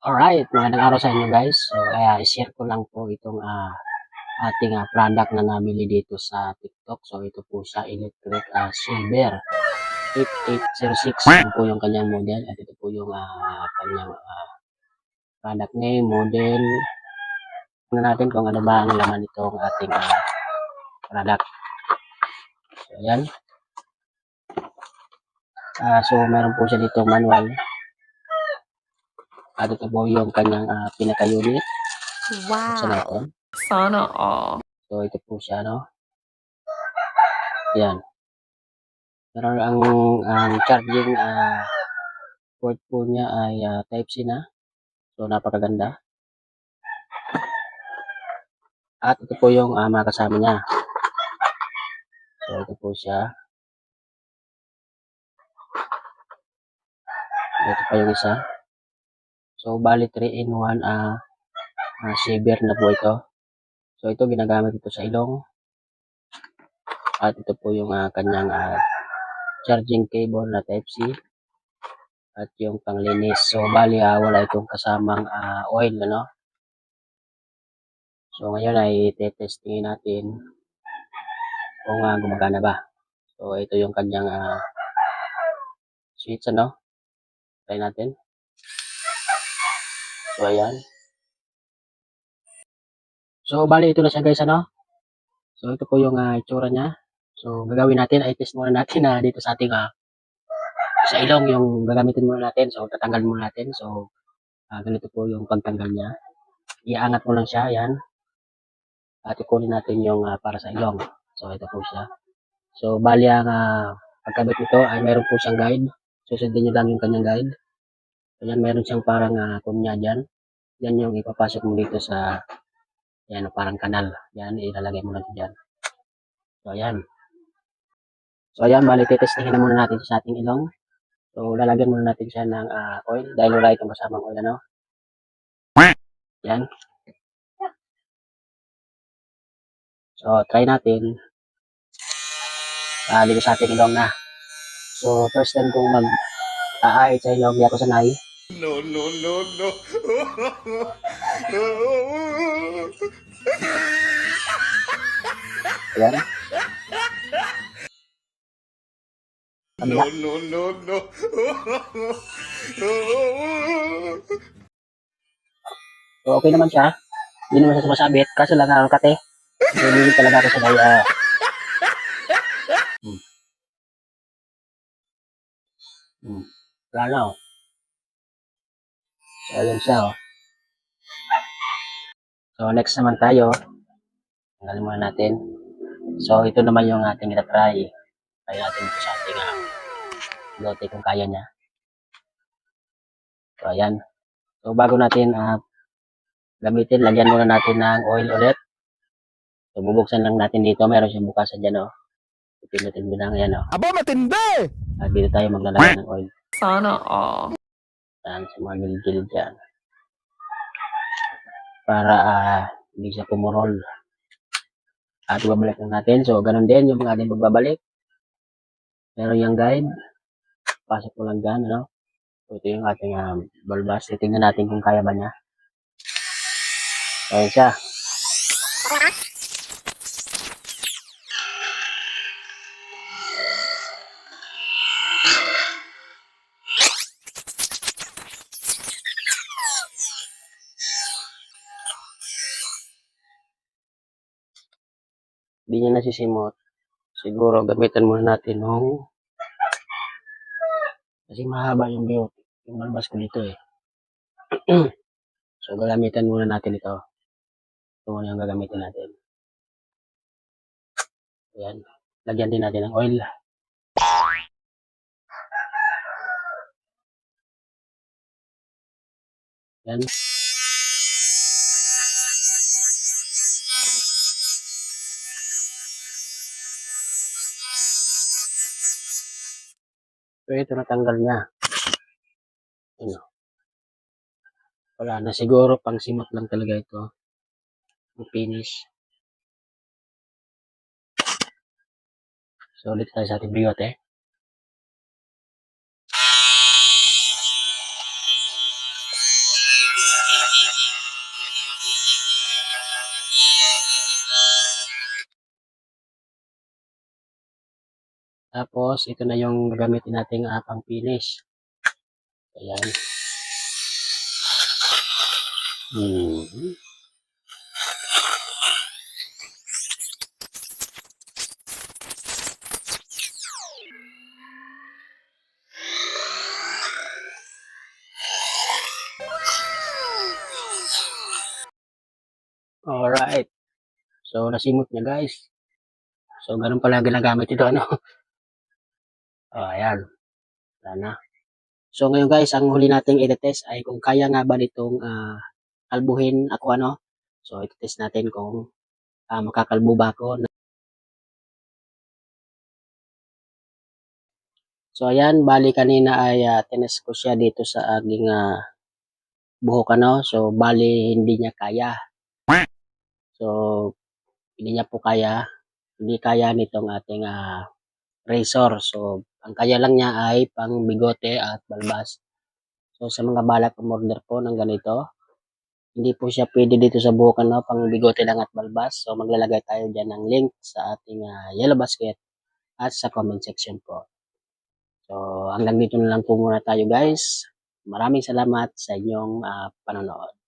Alright, magandang araw sa inyo guys. So, kaya i-share ko lang po itong ating product na namili dito sa TikTok. So, ito po siya, electric shaver 8806. Ito po yung kanyang model at ito po yung kanyang product name, model. Tingnan natin kung ano ba ang laman itong ating product. So, ayan. So, meron po siya dito manual. At ito po yung kanyang pinaka-unit. Wow. Sana all. So, ito po siya, no? Ayan. Pero ang charging port po niya ay Type-C na. So, napakaganda. At ito po yung mga kasama niya. So, ito po siya. Ito pa yung isa. So, bali 3-in-1 shaver na po ito. So, ito ginagamit ito sa ilong. At ito po yung kanyang charging cable na Type-C. At yung panglinis. So, bali wala itong kasamang oil, ano? So, ngayon ay testingin natin kung gumagana ba. So, ito yung kanyang switch, ano? Try natin. So, ayan. So, bali ito na siya guys, ano? So, ito po yung itsura niya. So, gagawin natin, ay test muna natin dito sa ating sa ilong yung gagamitin muna natin. So, tatanggal muna natin. So, ganito po yung pagtanggal niya. Iangat mo lang siya, ayan. At ikunin natin yung para sa ilong. So, ito po siya. So, bali ang pagkabit nito ay meron po siyang guide. Susundin nyo lang yung kanyang guide. Ayan, meron siyang parang kunya dyan. Yan yung ipapasok mo dito sa yan, parang kanal. Yan, ilalagay mo lang dyan. So, ayan. So, ayan, bali, titestingin na muna natin sa ating ilong. So, lalagyan muna natin siya ng oil. Dahil wala itong kasamang oil, ano? Yan. So, try natin. Dito sa ating ilong na. So, first time kong mag-aahit sa ilong, di ako sanay. No, no, no, no. Ayan. No, no, no, no. So, okay naman siya. Hindi naman siya sumasabit. Kaso lang kate. So, hindi talaga ako sanay. Wala na, oh. So, ayan siya, oh. So, next naman tayo. Tanggalin muna natin. So, ito naman yung ating itatry. Try natin ito sa ating lote kung kaya niya. So, ayan. So, bago natin gamitin, lagyan muna natin ng oil ulit. So, bubuksan lang natin dito. Meron siyang bukasan dyan, oh. Pinutin mo lang, ayan, oh. Aba, matindi! Dito tayo maglalagay ng oil. Sana all. Saan sa mga gilid-gilid dyan. Para hindi siya pumurol. At ibabalik lang natin. So, ganun din yung ating pagbabalik. Meron yung guide. Pasok mo lang dyan, ano? So, ito yung ating balbas. Tingnan natin kung kaya ba niya. Ayan siya. Hindi niya nasisimot. Siguro gamitan muna natin nung kasi mahaba yung build. Yung balbas ko dito eh. So, gagamitan muna natin ito. Ito muna yung gagamitin natin. Ayan. Lagyan din natin ng oil. Ayan. So, ito natanggal niya. Ano? Wala na. Siguro pang simot lang talaga ito. Ang finish. So, ulit tayo sa ating bigote. Tapos, ito na yung gagamitin nating pang finish. Ayan. Alright. So, nasimot niya guys. So, ganun pala ginagamit ito, ano? Ayan. Wala na. So, ngayon guys, ang huli nating i-test ay kung kaya nga ba nitong kalbuhin ako, ano? So, i-test natin kung makakalbo ba ako. So, ayan. Bali kanina ay tinest ko siya dito sa aking buhok, ano? So, bali hindi niya kaya. So, hindi niya po kaya. Hindi kaya nitong ating razor. So, ang kaya lang niya ay pang bigote at balbas. So, sa mga balak umorder po ng ganito, hindi po siya pwede dito sa buhok, ano, pang bigote lang at balbas. So, maglalagay tayo dyan ng link sa ating yellow basket at sa comment section po. So, hanggang dito na lang po muna tayo guys. Maraming salamat sa inyong panonood.